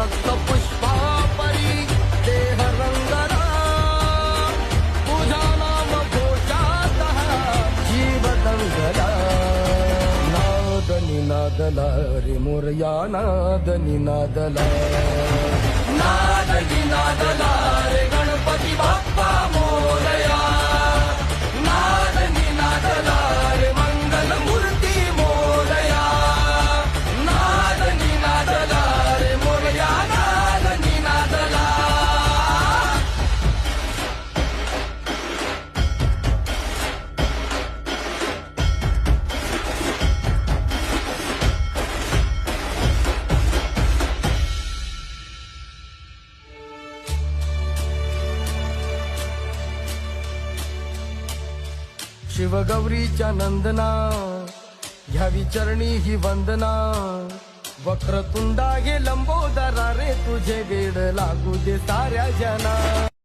रक्त पुष्पापरी देह रंगला तुझा नाम घोषात जीव दंगला नाद निनादला रे मोरया नाद निनादला नाद निनादला रे गणपती बाप्पा मोरया नाद निनादला रे मंगल मूर्ती मोरया नाद निनादला रे मोरया नाद निनादला शिवगौरीच्या नंदना घ्यावी चरणी ही वंदना वक्रतुंडा गे लंबोदरा रे तुझे वेड लागू दे साऱ्या जना